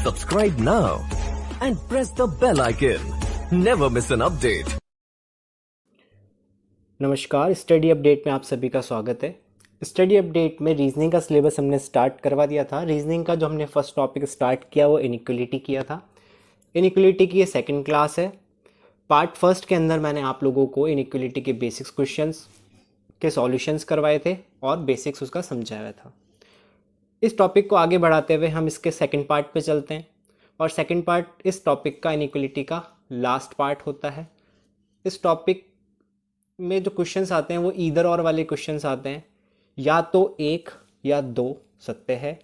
Subscribe now and press the bell icon. Never miss an update. नमस्कार, study update में आप सभी का स्वागत है। स्टडी अपडेट में रीजनिंग का सिलेबस हमने स्टार्ट करवा दिया था। रीजनिंग का जो हमने फर्स्ट टॉपिक स्टार्ट किया वो इनइक्वलिटी किया था। इनइक्वलिटी की ये सेकंड क्लास है। पार्ट फर्स्ट के अंदर मैंने आप लोगों को इनइक्वलिटी के बेसिक्स क्वेश्चंस के सॉल्यूशंस करवाए थे और बेसिक्स उसका समझाया था। इस टॉपिक को आगे बढ़ाते हुए हम इसके सेकंड पार्ट पे चलते हैं और सेकंड पार्ट इस टॉपिक का इनइक्वलिटी का लास्ट पार्ट होता है। इस टॉपिक में जो क्वेश्चंस आते हैं वो ईदर और वाले क्वेश्चंस आते हैं, या तो एक या दो सत्य है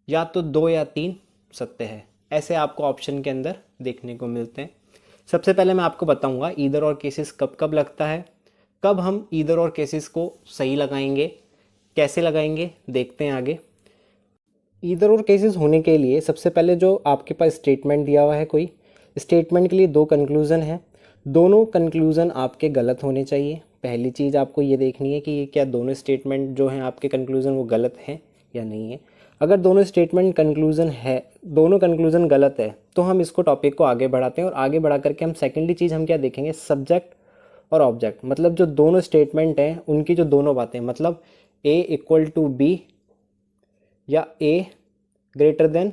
या तो दो या तीन सत्य है, ऐसे आपको ऑप्शन के अंदर देखने को मिलते हैं। सबसे पहले मैं आपको बताऊंगा ईदर और केसेस कब कब लगता है, कब हम ईदर और केसेस को सही लगाएंगे, कैसे लगाएंगे, देखते हैं आगे। ईदर और केसेस होने के लिए सबसे पहले जो आपके पास स्टेटमेंट दिया हुआ है, कोई स्टेटमेंट के लिए दो कंक्लूज़न है, दोनों कंक्लूज़न आपके गलत होने चाहिए। पहली चीज़ आपको ये देखनी है कि ये क्या दोनों स्टेटमेंट जो हैं आपके कंक्लूज़न वो गलत हैं या नहीं है। अगर दोनों स्टेटमेंट कंक्लूज़न है, दोनों कंक्लूज़न गलत है, तो हम इसको टॉपिक को आगे बढ़ाते हैं और आगे बढ़ा करके हम सेकेंडली चीज़ हम क्या देखेंगे, सब्जेक्ट और ऑब्जेक्ट। मतलब जो दोनों स्टेटमेंट हैं उनकी जो दोनों बातें, मतलब ए इक्वल टू बी या ए ग्रेटर देन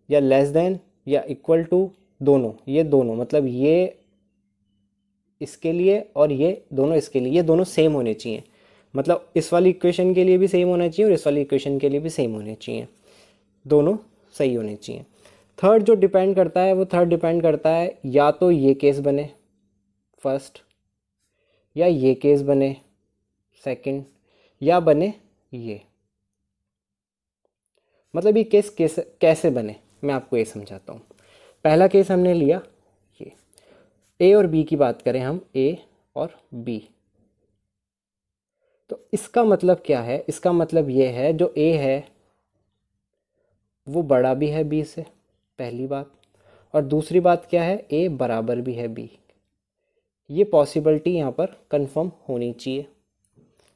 या लेस देन या इक्वल टू, दोनों, ये दोनों मतलब ये इसके लिए और ये दोनों इसके लिए, ये दोनों सेम होने चाहिए। मतलब इस वाली इक्वेशन के लिए भी सेम होना चाहिए और इस वाली इक्वेशन के लिए भी सेम होने चाहिए, दोनों सही होने चाहिए। थर्ड जो डिपेंड करता है वो थर्ड डिपेंड करता है या तो ये केस बने फर्स्ट, या ये केस बने सेकंड, या बने ये। मतलब ये केस कैसे बने मैं आपको ये समझाता हूँ। पहला केस हमने लिया, ये ए और बी की बात करें हम, ए और बी, तो इसका मतलब क्या है, इसका मतलब ये है जो ए है वो बड़ा भी है बी से, पहली बात। और दूसरी बात क्या है, ए बराबर भी है बी। ये पॉसिबिलिटी यहाँ पर कंफर्म होनी चाहिए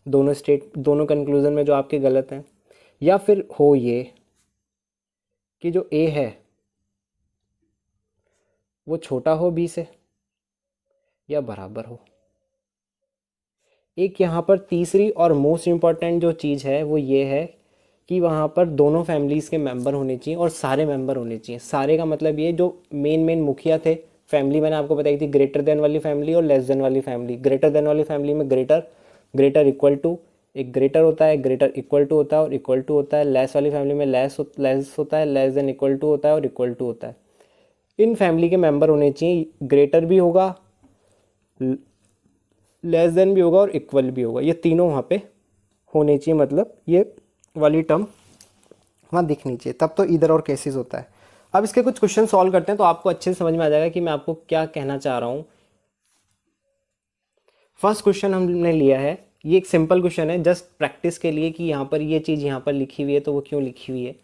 दोनों कंक्लूजन में जो आपके गलत हैं। या फिर हो ये कि जो ए है वो छोटा हो बी से या बराबर हो। एक यहाँ पर तीसरी और मोस्ट इम्पॉर्टेंट जो चीज़ है वो ये है कि वहाँ पर दोनों फैमिलीज़ के मेंबर होने चाहिए और सारे मेंबर होने चाहिए। सारे का मतलब ये जो मेन मुखिया थे फैमिली, मैंने आपको बताई थी ग्रेटर देन वाली फैमिली और लेस देन वाली फैमिली। ग्रेटर देन वाली फैमिली में ग्रेटर इक्वल टू, एक ग्रेटर होता है, ग्रेटर इक्वल टू होता है और इक्वल टू होता है। लेस वाली फैमिली में लेस होता है, लेस देन इक्वल टू होता है और इक्वल टू होता है। इन फैमिली के मेंबर होने चाहिए, ग्रेटर भी होगा, लेस देन भी होगा और इक्वल भी होगा, ये तीनों वहाँ पे होने चाहिए। मतलब ये वाली टर्म वहाँ दिखनी चाहिए, तब तो इधर और केसेस होता है। अब इसके कुछ क्वेश्चन सॉल्व करते हैं तो आपको अच्छे से समझ में आ जाएगा कि मैं आपको क्या कहना चाह रहा हूँ। फर्स्ट क्वेश्चन हमने लिया है, ये एक सिंपल क्वेश्चन है जस्ट प्रैक्टिस के लिए कि यहाँ पर ये चीज़ यहाँ पर लिखी हुई है तो वो क्यों लिखी हुई है।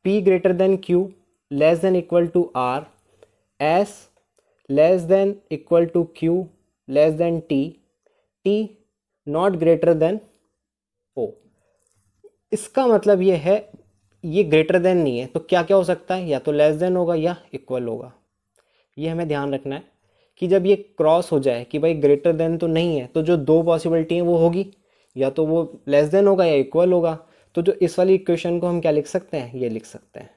P greater than Q less than equal to R, S less than equal to Q less than T, T not greater than O। इसका मतलब ये है ये ग्रेटर देन नहीं है तो क्या क्या हो सकता है, या तो लेस देन होगा या इक्वल होगा। ये हमें ध्यान रखना है कि जब ये क्रॉस हो जाए कि भाई ग्रेटर देन तो नहीं है, तो जो दो पॉसिबिलिटी हैं वो होगी, या तो वो लेस देन होगा या इक्वल होगा। तो जो इस वाली इक्वेशन को हम क्या लिख सकते हैं, ये लिख सकते हैं।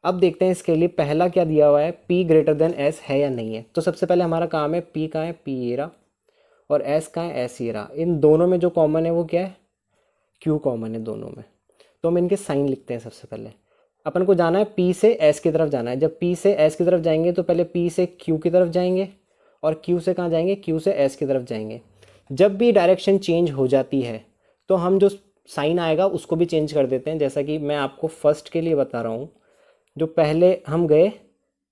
अब देखते हैं इसके लिए पहला क्या दिया हुआ है, P ग्रेटर देन S है या नहीं है। तो सबसे पहले हमारा काम है P कहाँ है, P ये रहा, और S कहाँ है, S ये रहा। इन दोनों में जो कॉमन है वो क्या है, Q कॉमन है दोनों में। तो हम इनके साइन लिखते हैं। सबसे पहले अपन को जाना है P से S की तरफ जाना है। जब P से S की तरफ जाएंगे तो पहले P से Q की तरफ जाएंगे और Q से कहाँ जाएंगे, Q से S की तरफ जाएंगे। जब भी डायरेक्शन चेंज हो जाती है तो हम जो साइन आएगा उसको भी चेंज कर देते हैं। जैसा कि मैं आपको फर्स्ट के लिए बता रहा हूँ, जो पहले हम गए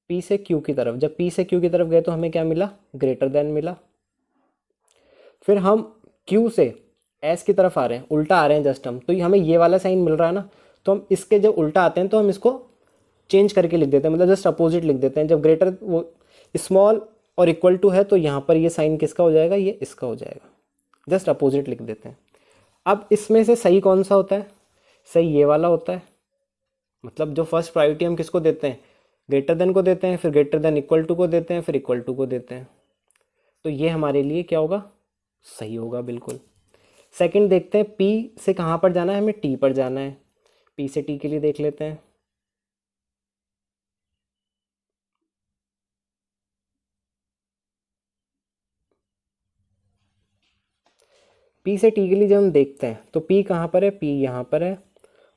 P से Q की तरफ, जब P से Q की तरफ गए तो हमें क्या मिला, ग्रेटर देन मिला। फिर हम Q से S की तरफ आ रहे हैं, उल्टा आ रहे हैं जस्ट हम, तो हमें ये वाला साइन मिल रहा है ना, तो हम इसके जब उल्टा आते हैं तो हम इसको चेंज करके लिख देते हैं, मतलब जस्ट अपोजिट लिख देते हैं। जब ग्रेटर वो स्मॉल और इक्वल टू है तो यहाँ पर ये साइन किसका हो जाएगा, ये इसका हो जाएगा, जस्ट अपोजिट लिख देते हैं। अब इसमें से सही कौन सा होता है, सही ये वाला होता है। मतलब जो फर्स्ट प्रायोरिटी हम किसको देते हैं, ग्रेटर देन को देते हैं, फिर ग्रेटर देन इक्वल टू को देते हैं, फिर इक्वल टू को देते हैं। तो ये हमारे लिए क्या होगा, सही होगा बिल्कुल। सेकंड देखते हैं, पी से कहाँ पर जाना है, हमें टी पर जाना है। पी से टी के लिए देख लेते हैं। पी से टी के लिए जब हम देखते हैं तो पी कहाँ पर है, पी यहाँ पर है,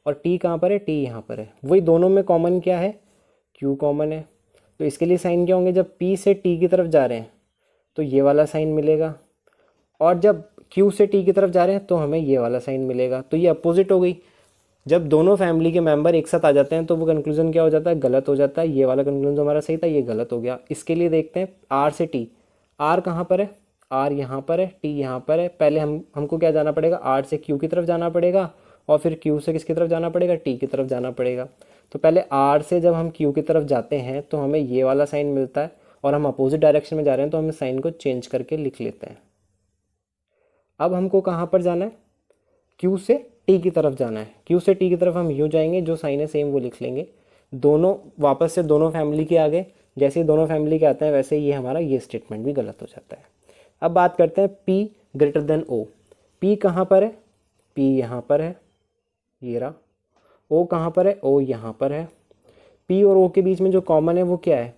और टी कहाँ पर है, टी यहाँ पर है। वही दोनों में कॉमन क्या है, क्यू कॉमन है। तो इसके लिए साइन क्या होंगे, जब पी से टी की तरफ जा रहे हैं तो ये वाला साइन मिलेगा, और जब क्यू से टी की तरफ जा रहे हैं तो हमें ये वाला साइन मिलेगा। तो ये अपोजिट हो गई। जब दोनों फैमिली के मेंबर एक साथ आ जाते हैं तो वो कंक्लूजन क्या हो जाता है, गलत हो जाता है। ये वाला कंक्लूजन जो हमारा सही था ये गलत हो गया। इसके लिए देखते हैं आर से टी। आर कहाँ पर है, आर यहाँ पर है, टी यहाँ पर है। पहले हमको क्या जाना पड़ेगा, आर से क्यू की तरफ जाना पड़ेगा, और फिर क्यू से किसकी तरफ जाना पड़ेगा, टी की तरफ जाना पड़ेगा। तो पहले आर से जब हम क्यू की तरफ जाते हैं तो हमें ये वाला साइन मिलता है, और हम अपोजिट डायरेक्शन में जा रहे हैं तो हम साइन को चेंज करके लिख लेते हैं। अब हमको कहाँ पर जाना है, क्यू से टी की तरफ जाना है। क्यू से टी की तरफ हम यूँ जाएंगे, जो साइन है सेम वो लिख लेंगे। दोनों वापस से दोनों फैमिली के आगे, जैसे ही दोनों फैमिली के आते हैं वैसे ये हमारा ये स्टेटमेंट भी गलत हो जाता है। अब बात करते हैं पी ग्रेटर देन ओ। पी कहाँ पर है, पी यहाँ पर है, ये रहा। ओ कहाँ पर है, ओ यहाँ पर है। पी और ओ के बीच में जो कॉमन है वो क्या है,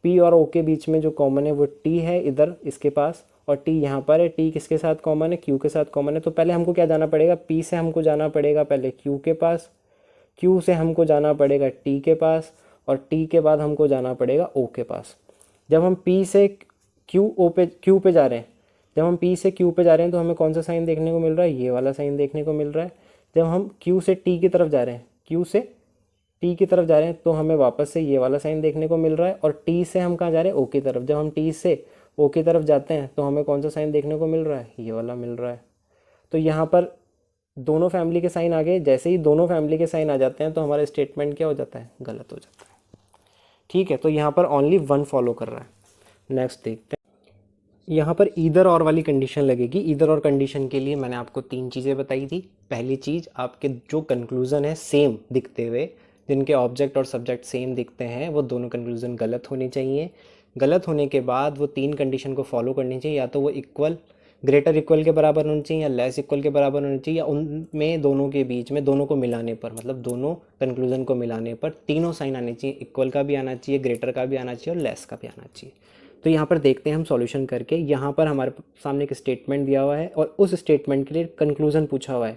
पी और ओ के बीच में जो कॉमन है वो टी है इधर इसके पास, और टी यहाँ पर है। टी किसके साथ कॉमन है, क्यू के साथ कॉमन है। तो पहले हमको क्या जाना पड़ेगा, पी से हमको जाना पड़ेगा पहले क्यू के पास, क्यू से हमको जाना पड़ेगा टी के पास, और टी के बाद हमको जाना पड़ेगा ओ के पास। जब हम पी से क्यू पे जा रहे हैं, जब हम पी से क्यू पे जा रहे हैं तो हमें कौन सा साइन देखने को मिल रहा है, ये वाला साइन देखने को मिल रहा है। जब हम क्यू से टी की तरफ जा रहे हैं, क्यू से टी की तरफ जा रहे हैं तो हमें वापस से ये वाला साइन देखने को मिल रहा है। और टी से हम कहाँ जा रहे हैं, ओ की तरफ। जब हम टी से ओ की तरफ जाते हैं तो हमें कौन सा साइन देखने को मिल रहा है, ये वाला मिल रहा है। तो यहाँ पर दोनों फैमिली के साइन आ गए। जैसे ही दोनों फैमिली के साइन आ जाते हैं तो हमारा स्टेटमेंट क्या हो जाता है, गलत हो जाता है। ठीक है, तो यहाँ पर ओनली वन फॉलो कर रहा है। नेक्स्ट देखते हैं। यहाँ पर ईदर और वाली कंडीशन लगेगी। ईदर और कंडीशन के लिए मैंने आपको तीन चीज़ें बताई थी। पहली चीज़, आपके जो कंक्लूज़न है सेम दिखते हुए, जिनके ऑब्जेक्ट और सब्जेक्ट सेम दिखते हैं, वो दोनों कंक्लूज़न गलत होने चाहिए। गलत होने के बाद वो तीन कंडीशन को फॉलो करनी चाहिए, या तो वो इक्वल, ग्रेटर इक्वल के बराबर होनी चाहिए, या लेस इक्वल के बराबर होनी चाहिए, या उनमें दोनों के बीच में, दोनों को मिलाने पर, मतलब दोनों कंक्लूज़न को मिलाने पर तीनों साइन आने चाहिए। इक्वल का भी आना चाहिए, ग्रेटर का भी आना चाहिए, और लेस का भी आना चाहिए। तो यहाँ पर देखते हैं हम सॉल्यूशन करके। यहाँ पर हमारे सामने एक स्टेटमेंट दिया हुआ है और उस स्टेटमेंट के लिए कंक्लूज़न पूछा हुआ है।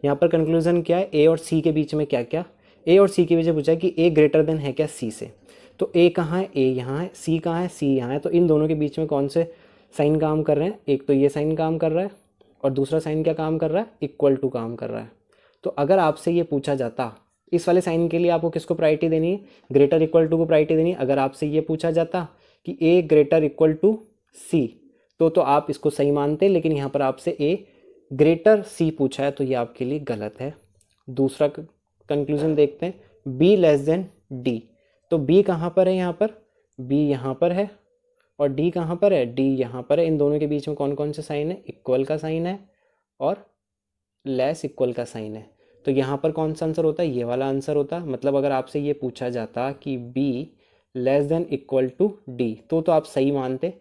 यहाँ पर कंक्लूज़न क्या है, ए और सी के बीच में क्या क्या, ए और सी के बीच में पूछा है कि ए ग्रेटर देन है क्या सी से। तो ए कहाँ है, ए यहाँ है, सी कहाँ है, सी यहाँ है। तो इन दोनों के बीच में कौन से साइन काम कर रहे हैं, एक तो ये साइन काम कर रहा है, और दूसरा साइन क्या काम कर रहा है, इक्वल टू काम कर रहा है। तो अगर आपसे ये पूछा जाता, इस वाले साइन के लिए आपको किसको प्रायोरिटी देनी है, ग्रेटर इक्वल टू को प्रायोरिटी देनी है। अगर आपसे ये पूछा जाता कि ए ग्रेटर इक्वल टू सी, तो आप इसको सही मानते, लेकिन यहाँ पर आपसे ए ग्रेटर सी पूछा है तो ये आपके लिए गलत है। दूसरा कंक्लूजन देखते हैं, बी लेस देन डी। तो बी कहाँ पर है, यहाँ पर बी यहाँ पर है, और डी कहाँ पर है, डी यहाँ पर है। इन दोनों के बीच में कौन कौन से साइन है, इक्वल का साइन है और लेस इक्वल का साइन है। तो यहाँ पर कौन सा आंसर होता है, ये वाला आंसर होता। मतलब अगर आपसे ये पूछा जाता कि B less than equal to D, तो आप सही मानते,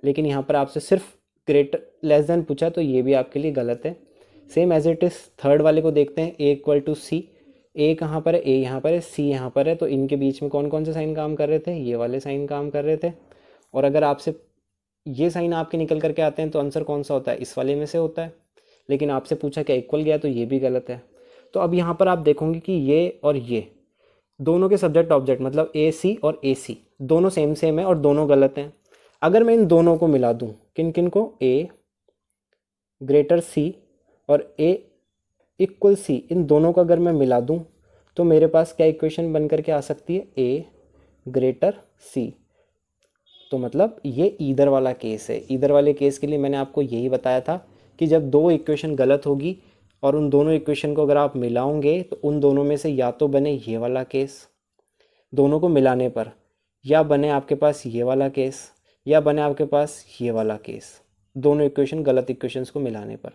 लेकिन यहाँ पर आपसे सिर्फ ग्रेटर लेस देन पूछा तो ये भी आपके लिए गलत है। Same as it is third वाले को देखते हैं, ए इक्वल टू सी। ए कहाँ पर है, ए यहाँ पर है, सी यहाँ पर है। तो इनके बीच में कौन कौन से साइन काम कर रहे थे, ये वाले साइन काम कर रहे थे। और अगर आपसे ये साइन आपके निकल करके आते हैं तो आंसर कौन सा होता है, इस वाले में से होता है। लेकिन आपसे पूछा क्या इक्वल गया, तो ये भी गलत है। तो अब यहाँ पर आप देखोगे कि ये और ये दोनों के सब्जेक्ट ऑब्जेक्ट, मतलब ए सी और ए सी दोनों सेम सेम है और दोनों गलत हैं। अगर मैं इन दोनों को मिला दूँ, किन किन को, ए ग्रेटर सी और ए इक्वल सी, इन दोनों को अगर मैं मिला दूँ तो मेरे पास क्या इक्वेशन बन करके आ सकती है, ए ग्रेटर सी। तो मतलब ये ईदर वाला केस है। ईदर वाले केस के लिए मैंने आपको यही बताया था कि जब दो इक्वेशन गलत होगी और उन दोनों इक्वेशन को अगर आप मिलाओगे तो उन दोनों में से या तो बने ये वाला केस दोनों को मिलाने पर, या बने आपके पास ये वाला केस, या बने आपके पास ये वाला केस, दोनों इक्वेशन गलत इक्वेशंस को मिलाने पर।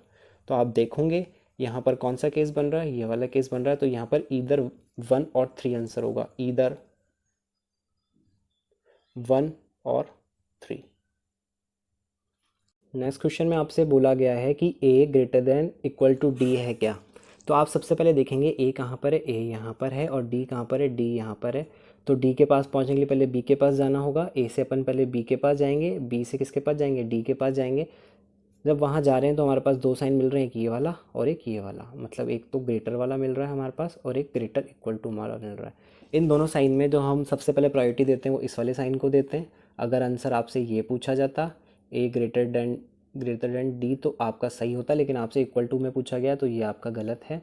तो आप देखोगे यहाँ पर कौन सा केस बन रहा है, ये वाला केस बन रहा है, तो यहाँ पर ईदर 1 और 3 आंसर होगा, ईदर 1 और 3। नेक्स्ट क्वेश्चन में आपसे बोला गया है कि a greater than equal to D है क्या। तो आप सबसे पहले देखेंगे a कहाँ पर है, a यहाँ पर है, और d कहाँ पर है, d यहाँ पर है। तो d के पास पहुँचने के लिए पहले b के पास जाना होगा, a से अपन पहले b के पास जाएंगे, b से किसके पास जाएंगे, d के पास जाएंगे। जब वहाँ जा रहे हैं तो हमारे पास दो साइन मिल रहे हैं, एक ये वाला और एक ये वाला, मतलब एक तो ग्रेटर वाला मिल रहा है हमारे पास और एक ग्रेटर इक्वल टू वाला मिल रहा है। इन दोनों साइन में जो हम सबसे पहले प्रायोरिटी देते हैं वो इस वाले साइन को देते हैं। अगर आंसर आपसे ये पूछा जाता ए ग्रेटर देन डी तो आपका सही होता, लेकिन आपसे इक्वल टू में पूछा गया तो ये आपका गलत है।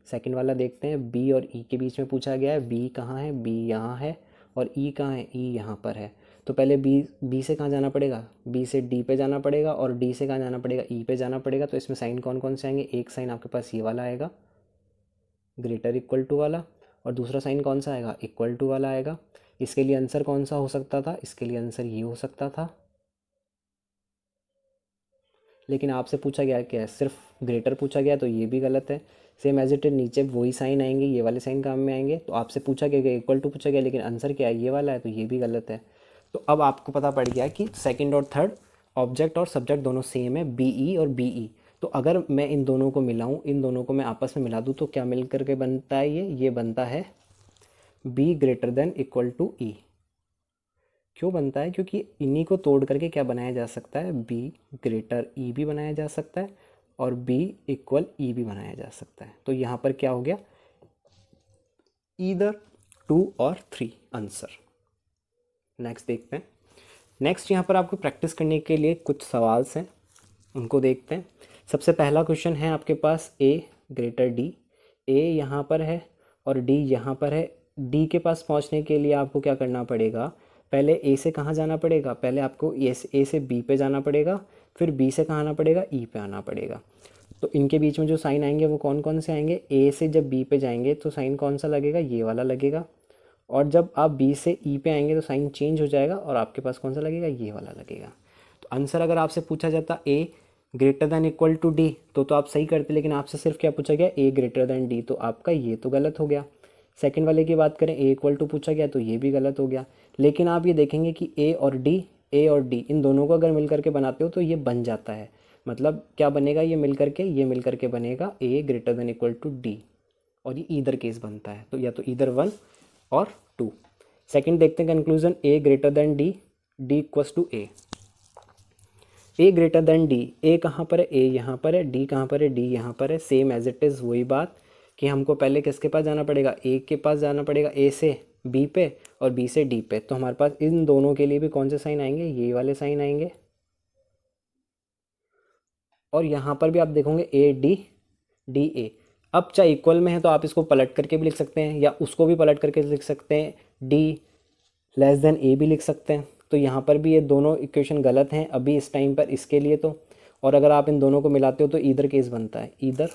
सेकंड वाला देखते हैं, बी और ई के बीच में पूछा गया है, बी कहाँ है, बी यहाँ है, और ई कहाँ है, ई यहाँ पर है। तो पहले बी से कहाँ जाना पड़ेगा, बी से डी पे जाना पड़ेगा, और डी से कहाँ जाना पड़ेगा, ई पे जाना पड़ेगा। तो इसमें साइन कौन कौन से आएंगे, एक साइन आपके पास ये वाला आएगा ग्रेटर इक्वल टू वाला, और दूसरा साइन कौन सा आएगा, इक्वल टू वाला आएगा। इसके लिए आंसर कौन सा हो सकता था, इसके लिए आंसर ये हो सकता था, लेकिन आपसे पूछा गया क्या है, सिर्फ ग्रेटर पूछा गया, तो ये भी गलत है। सेम एज इट इज नीचे वही साइन आएंगे, ये वाले साइन काम में आएंगे। तो आपसे पूछा गया इक्वल टू पूछा गया, लेकिन आंसर क्या है, ये वाला है, तो ये भी गलत है। तो अब आपको पता पड़ गया कि सेकंड और थर्ड ऑब्जेक्ट और सब्जेक्ट दोनों सेम है, बी ई और बी ई। तो अगर मैं इन दोनों को मिलाऊं, इन दोनों को मैं आपस में मिला दूं, तो क्या मिल करके बनता है, ये बनता है B greater than equal to E. क्यों बनता है, क्योंकि इन्हीं को तोड़ करके क्या बनाया जा सकता है, बी ग्रेटर ई भी बनाया जा सकता है और बी इक्वल ई भी बनाया जा सकता है। तो यहाँ पर क्या हो गया, ईदर 2 और 3 आंसर। नेक्स्ट देखते हैं। नेक्स्ट यहाँ पर आपको प्रैक्टिस करने के लिए कुछ सवाल हैं, उनको देखते हैं। सबसे पहला क्वेश्चन है आपके पास ए ग्रेटर डी, ए यहाँ पर है और डी यहाँ पर है। डी के पास पहुँचने के लिए आपको क्या करना पड़ेगा, पहले ए से कहाँ जाना पड़ेगा, पहले आपको ए से बी पे जाना पड़ेगा, फिर बी से कहाँ आना पड़ेगा, ई पे आना पड़ेगा। तो इनके बीच में जो साइन आएंगे वो कौन कौन से आएंगे, ए से जब बी पे जाएंगे तो साइन कौन सा लगेगा, ये वाला लगेगा, और जब आप बी से ई पे आएंगे तो साइन चेंज हो जाएगा और आपके पास कौन सा लगेगा, ये वाला लगेगा। तो आंसर अगर आपसे पूछा जाता A greater than equal to D तो आप सही करते, लेकिन आपसे सिर्फ क्या पूछा गया, ए ग्रेटर दैन डी, तो आपका ये तो गलत हो गया। सेकंड वाले की बात करें, ए इक्वल टू पूछा गया तो ये भी गलत हो गया। लेकिन आप ये देखेंगे कि ए और डी इन दोनों को अगर मिल करके बनाते हो तो ये बन जाता है। मतलब क्या बनेगा, ये मिल करके बनेगा A greater than equal to D, और ये ईदर केस बनता है। तो या तो ईदर 1 और 2। सेकंड देखते हैं conclusion, A greater than D, D equals to A greater than D. A कहाँ पर है, ए यहाँ पर है, डी कहाँ पर है, डी यहाँ पर है। सेम एज इट इज़ वही बात कि हमको पहले किसके पास जाना पड़ेगा, ए के पास जाना पड़ेगा, ए से बी पे और बी से डी पे। तो हमारे पास इन दोनों के लिए भी कौन से साइन आएंगे, ये वाले साइन आएंगे। और यहाँ पर भी आप देखोगे ए डी डी ए। अब चाहे इक्वल में है तो आप इसको पलट करके भी लिख सकते हैं, या उसको भी पलट करके लिख सकते हैं, डी लेस देन ए भी लिख सकते हैं। तो यहाँ पर भी ये दोनों इक्वेशन गलत हैं अभी इस टाइम पर इसके लिए तो। और अगर आप इन दोनों को मिलाते हो तो ईदर केस बनता है, ईदर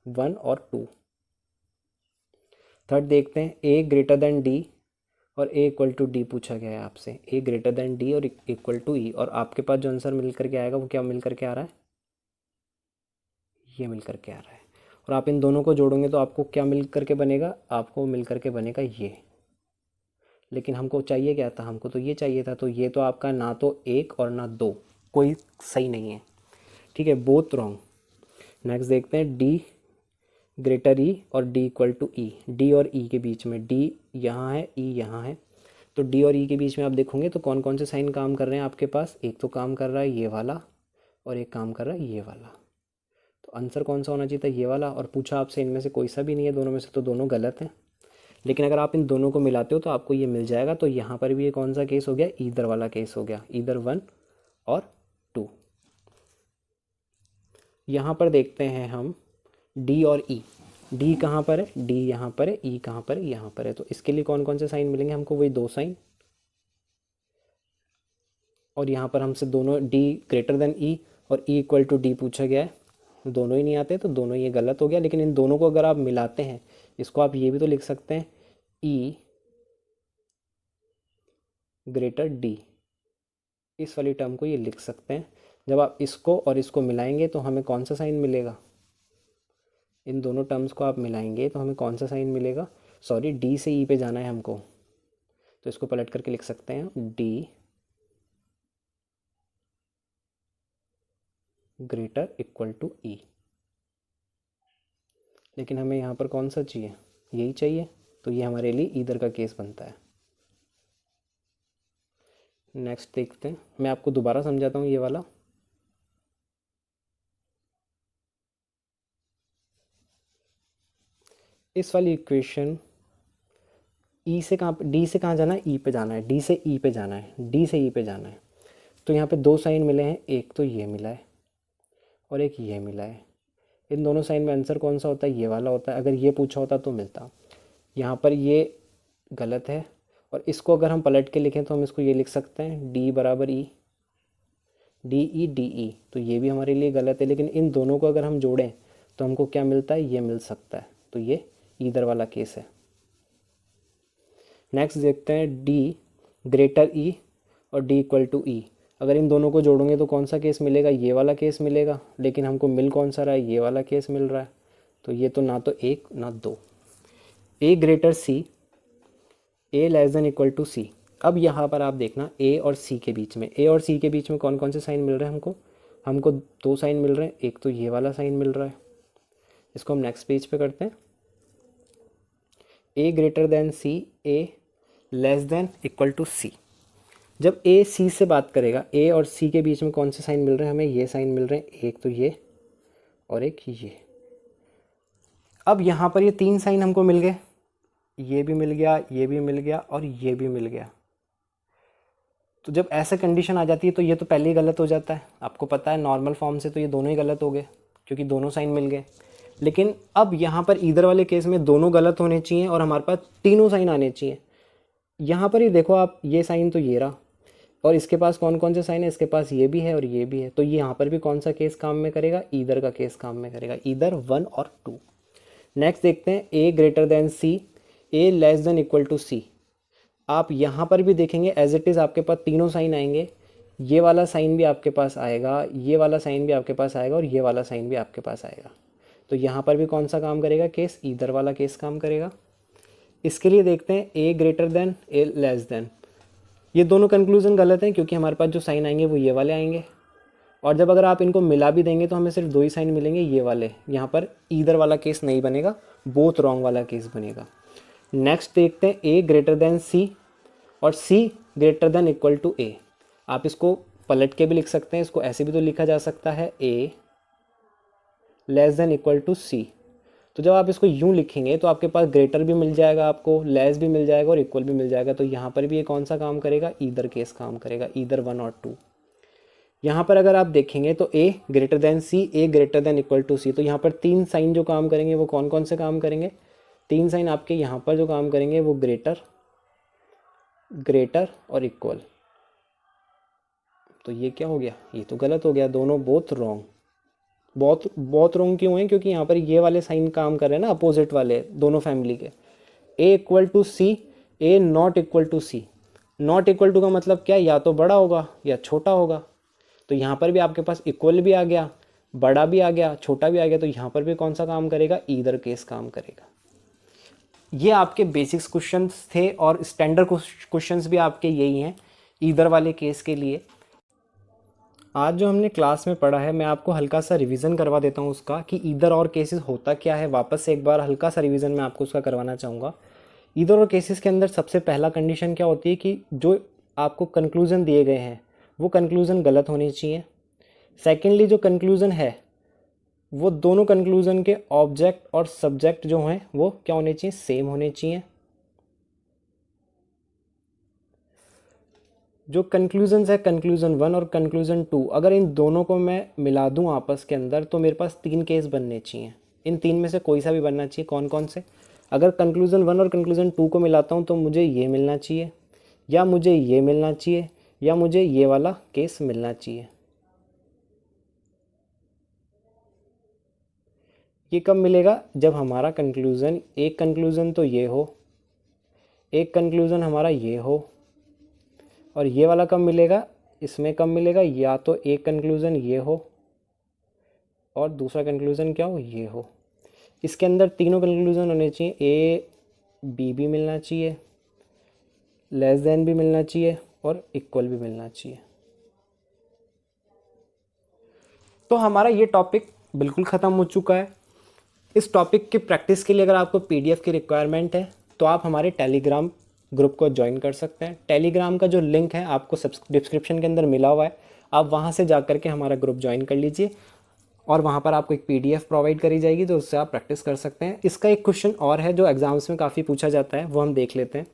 1 और 2। थर्ड देखते हैं, ए ग्रेटर देन डी और ए इक्वल टू डी पूछा गया है आपसे, ए ग्रेटर देन डी और इक्वल टू ई, और आपके पास जो आंसर मिल करके आएगा वो क्या मिल करके आ रहा है, ये मिल करके आ रहा है। और आप इन दोनों को जोड़ोगे तो आपको क्या मिल करके बनेगा, आपको मिल करके बनेगा ये। लेकिन हमको चाहिए क्या था, हमको तो ये चाहिए था। तो ये तो आपका ना तो 1 और ना 2, कोई सही नहीं है, ठीक है, बोथ रॉन्ग। नेक्स्ट देखते हैं, डी ग्रेटर ई और D equal to E. D और ई के बीच में, डी यहाँ है, ई यहाँ है, तो डी और ई के बीच में आप देखोगे तो कौन कौन से साइन काम कर रहे हैं आपके पास, एक तो काम कर रहा है ये वाला और एक काम कर रहा है ये वाला। तो आंसर कौन सा होना चाहिए था, ये वाला। और पूछा आपसे इनमें से कोई सा भी नहीं है दोनों में से, तो दोनों गलत हैं। लेकिन अगर आप इन दोनों को मिलाते हो तो आपको ये मिल जाएगा। तो यहाँ पर भी ये कौन सा केस हो गया, ईदर वाला केस हो गया, ईदर 1 और 2। यहाँ पर देखते हैं हम डी और ई। डी कहाँ पर है, डी यहाँ पर है, ई कहाँ पर है, यहाँ पर है। तो इसके लिए कौन कौन से साइन मिलेंगे हमको, वही 2 साइन। और यहाँ पर हमसे दोनों डी ग्रेटर देन ई और ई इक्वल टू डी पूछा गया है, दोनों ही नहीं आते तो दोनों ये गलत हो गया। लेकिन इन दोनों को अगर आप मिलाते हैं, इसको आप ये भी तो लिख सकते हैं, ई ग्रेटर डी, इस वाली टर्म को ये लिख सकते हैं। जब आप इसको और इसको मिलाएंगे तो हमें कौन सा साइन मिलेगा, इन दोनों टर्म्स को आप मिलाएंगे तो हमें कौन सा साइन मिलेगा, सॉरी डी से ई पे जाना है हमको, तो इसको पलट करके लिख सकते हैं डी ग्रेटर इक्वल टू ई। लेकिन हमें यहाँ पर कौन सा चाहिए, यही चाहिए, तो ये हमारे लिए ईदर का केस बनता है। नेक्स्ट देखते हैं, मैं आपको दोबारा समझाता हूँ ये वाला। इस वाली इक्वेशन ई से कहाँ, डी से कहाँ जाना है, ई पे जाना है, डी से ई पे जाना है, डी से ई पे जाना है। तो यहाँ पे दो साइन मिले हैं, एक तो ये मिला है और एक ये मिला है। इन दोनों साइन में आंसर कौन सा होता है, ये वाला होता है। अगर ये पूछा होता तो मिलता। यहाँ पर ये गलत है, और इसको अगर हम पलट के लिखें तो हम इसको ये लिख सकते हैं डी बराबर ई, डी ई डी ई, तो ये भी हमारे लिए गलत है। लेकिन इन दोनों को अगर हम जोड़ें तो हमको क्या मिलता है, ये मिल सकता है। तो ये ईदर वाला केस है। नेक्स्ट देखते हैं डी ग्रेटर ई और डी इक्वल टू ई। अगर इन दोनों को जोड़ोगे तो कौन सा केस मिलेगा, ये वाला केस मिलेगा। लेकिन हमको मिल कौन सा रहा है, ये वाला केस मिल रहा है। तो ये तो ना तो एक ना दो। A greater C, A less than equal to C. अब यहाँ पर आप देखना ए और सी के बीच में, ए और सी के बीच में कौन कौन से साइन मिल रहे हैं हमको दो साइन मिल रहे हैं। एक तो ये वाला साइन मिल रहा है, इसको हम नेक्स्ट पेज पे करते हैं। A greater than C, A less than equal to C. जब ए सी से बात करेगा, ए और सी के बीच में कौन से साइन मिल रहे हैं हमें, ये साइन मिल रहे हैं, एक तो ये और एक ये। अब यहाँ पर ये तीन साइन हमको मिल गए, ये भी मिल गया, ये भी मिल गया और ये भी मिल गया। तो जब ऐसा कंडीशन आ जाती है तो ये तो पहले ही गलत हो जाता है। आपको पता है नॉर्मल फॉर्म से तो ये दोनों ही गलत हो गए, क्योंकि दोनों साइन मिल गए। लेकिन अब यहाँ पर ईदर वाले केस में दोनों गलत होने चाहिए और हमारे पास तीनों साइन आने चाहिए। यहाँ पर ही देखो आप, ये साइन तो ये रहा, और इसके पास कौन कौन से साइन है, इसके पास ये भी है और ये भी है। तो ये यहाँ पर भी कौन सा केस काम में करेगा, ईदर का केस काम में करेगा, ईदर 1 और 2। नेक्स्ट देखते हैं A greater than C, A less than equal to C. आप यहाँ पर भी देखेंगे एज इट इज़ आपके पास तीनों साइन आएंगे। ये वाला साइन भी आपके पास आएगा, ये वाला साइन भी आपके पास आएगा और ये वाला साइन भी आपके पास आएगा। तो यहाँ पर भी कौन सा काम करेगा केस, ईदर वाला केस काम करेगा। इसके लिए देखते हैं A greater then, A less then. ये दोनों कंक्लूजन गलत हैं, क्योंकि हमारे पास जो साइन आएंगे वो ये वाले आएंगे। और जब अगर आप इनको मिला भी देंगे तो हमें सिर्फ दो ही साइन मिलेंगे, ये वाले। यहाँ पर ईदर वाला केस नहीं बनेगा, बोथ रॉन्ग वाला केस बनेगा। नेक्स्ट देखते हैं ए ग्रेटर देन सी और सी ग्रेटर देन इक्वल टू ए। आप इसको पलट के भी लिख सकते हैं, इसको ऐसे भी तो लिखा जा सकता है ए less than equal to C. तो जब आप इसको यूं लिखेंगे तो आपके पास ग्रेटर भी मिल जाएगा, आपको लेस भी मिल जाएगा और इक्वल भी मिल जाएगा। तो यहाँ पर भी ये कौन सा काम करेगा, ईदर केस काम करेगा, ईदर 1 और 2। यहाँ पर अगर आप देखेंगे तो A greater than C, A greater than equal to C. तो यहाँ पर तीन साइन जो काम करेंगे वो कौन कौन से काम करेंगे, तीन साइन आपके यहाँ पर जो काम करेंगे वो ग्रेटर, ग्रेटर और इक्वल। तो ये क्या हो गया, ये तो गलत हो गया, दोनों बोथ रॉन्ग। बहुत रॉन्ग क्यों है, क्योंकि यहाँ पर ये वाले साइन काम कर रहे हैं ना अपोजिट वाले दोनों फैमिली के। A equal to C, A not equal to C. Not equal to का मतलब क्या, या तो बड़ा होगा या छोटा होगा। तो यहाँ पर भी आपके पास इक्वल भी आ गया, बड़ा भी आ गया, छोटा भी आ गया। तो यहाँ पर भी कौन सा काम करेगा, ईदर केस काम करेगा। ये आपके बेसिक्स क्वेश्चंस थे और स्टैंडर्ड क्वेश्चंस भी आपके यही हैं ईदर वाले केस के लिए। आज जो हमने क्लास में पढ़ा है मैं आपको हल्का सा रिवीजन करवा देता हूँ उसका, कि ईदर और केसेस होता क्या है। वापस से एक बार हल्का सा रिवीजन मैं आपको उसका करवाना चाहूँगा। ईदर और केसेस के अंदर सबसे पहला कंडीशन क्या होती है कि जो आपको कंक्लूज़न दिए गए हैं वो कंक्लूज़न गलत होने चाहिए। सेकेंडली जो कंक्लूज़न है वो दोनों कंक्लूज़न के ऑब्जेक्ट और सब्जेक्ट जो हैं वो क्या होने चाहिए, सेम होने चाहिए। जो कंक्लूजन्स है कंक्लूजन 1 और कंक्लूजन 2, अगर इन दोनों को मैं मिला दूं आपस के अंदर तो मेरे पास तीन केस बनने चाहिए। इन तीन में से कोई सा भी बनना चाहिए। कौन कौन से, अगर कंक्लूजन 1 और कंक्लूजन 2 को मिलाता हूं तो मुझे ये मिलना चाहिए, या मुझे ये मिलना चाहिए, या मुझे ये वाला केस मिलना चाहिए। ये कब मिलेगा, जब हमारा कंक्लूजन, एक कंक्लूजन तो ये हो, एक कंक्लूजन हमारा ये हो, और ये वाला कब मिलेगा, इसमें कब मिलेगा, या तो एक कंक्लूज़न ये हो और दूसरा कंक्लूज़न क्या हो, ये हो। इसके अंदर तीनों कंक्लूजन होने चाहिए, ए बी भी मिलना चाहिए, लेस देन भी मिलना चाहिए और इक्वल भी मिलना चाहिए। तो हमारा ये टॉपिक बिल्कुल ख़त्म हो चुका है। इस टॉपिक की प्रैक्टिस के लिए अगर आपको पीडीएफ की रिक्वायरमेंट है तो आप हमारे टेलीग्राम ग्रुप को ज्वाइन कर सकते हैं। टेलीग्राम का जो लिंक है आपको डिस्क्रिप्शन के अंदर मिला हुआ है, आप वहाँ से जा कर के हमारा ग्रुप ज्वाइन कर लीजिए और वहाँ पर आपको एक पीडीएफ प्रोवाइड करी जाएगी, तो उससे आप प्रैक्टिस कर सकते हैं। इसका एक क्वेश्चन और है जो एग्जाम्स में काफ़ी पूछा जाता है, वो हम देख लेते हैं।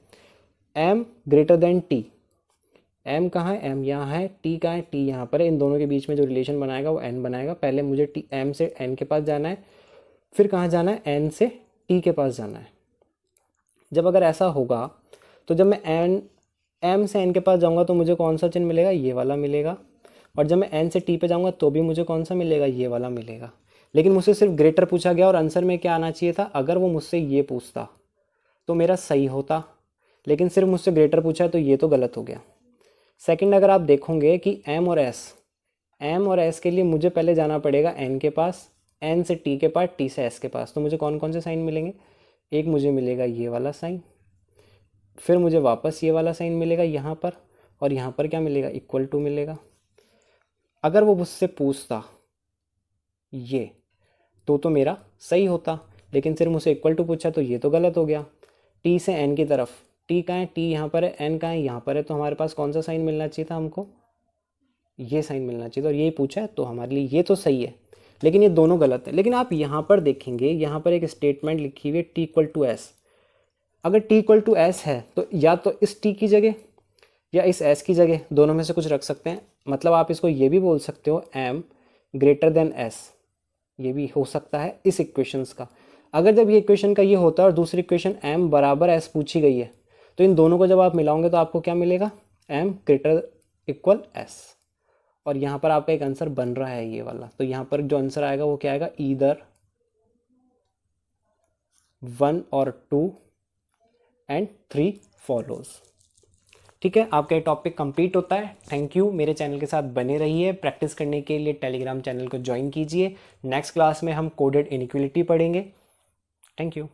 M greater than T, M कहाँ है, एम यहाँ है, टी कहाँ है, टी यहाँ पर है। इन दोनों के बीच में जो रिलेशन बनाएगा वो एन बनाएगा। पहले मुझे टी एम से एन के पास जाना है, फिर कहाँ जाना है, एन से टी के पास जाना है। जब अगर ऐसा होगा तो जब मैं एम से एन के पास जाऊँगा तो मुझे कौन सा चिन्ह मिलेगा, ये वाला मिलेगा। और जब मैं एन से टी पे जाऊँगा तो भी मुझे कौन सा मिलेगा, ये वाला मिलेगा। लेकिन मुझसे सिर्फ ग्रेटर पूछा गया और आंसर में क्या आना चाहिए था, अगर वो मुझसे ये पूछता तो मेरा सही होता, लेकिन सिर्फ मुझसे ग्रेटर पूछा है तो ये तो गलत हो गया। सेकंड, अगर आप देखोगे कि एम और एस के लिए मुझे पहले जाना पड़ेगा एन के पास, एन से टी के पास, टी से एस के पास। तो मुझे कौन कौन से साइन मिलेंगे, एक मुझे मिलेगा ये वाला साइन, फिर मुझे वापस ये वाला साइन मिलेगा यहाँ पर, और यहाँ पर क्या मिलेगा, इक्वल टू मिलेगा। अगर वो मुझसे पूछता ये तो मेरा सही होता, लेकिन सिर्फ मुझसे इक्वल टू पूछा तो ये तो गलत हो गया। टी से एन की तरफ, टी कहाँ है, टी यहाँ पर है, एन कहाँ है, यहाँ पर है। तो हमारे पास कौन सा साइन मिलना चाहिए था, हमको ये साइन मिलना चाहिए था, और यही पूछा है तो हमारे लिए ये तो सही है, लेकिन ये दोनों गलत है। लेकिन आप यहाँ पर देखेंगे, यहाँ पर एक स्टेटमेंट लिखी हुई है टी इक्वल टू एस। अगर टी इक्वल टू एस है तो या तो इस टी की जगह या इस एस की जगह दोनों में से कुछ रख सकते हैं। मतलब आप इसको ये भी बोल सकते हो एम ग्रेटर देन एस, ये भी हो सकता है इस इक्वेशंस का। अगर जब ये इक्वेशन का ये होता है और दूसरी इक्वेशन एम बराबर एस पूछी गई है, तो इन दोनों को जब आप मिलाओगे तो आपको क्या मिलेगा, एम ग्रेटर इक्वल एस। और यहाँ पर आपका एक आंसर बन रहा है ये वाला। तो यहाँ पर जो आंसर आएगा वो क्या आएगा, ईदर 1 और 2 एंड 3 फॉलोज। ठीक है, आपका ये टॉपिक कंप्लीट होता है। थैंक यू, मेरे चैनल के साथ बने रहिए। प्रैक्टिस करने के लिए टेलीग्राम चैनल को ज्वाइन कीजिए। नेक्स्ट क्लास में हम कोडेड इनइक्वालिटी पढ़ेंगे। Thank you.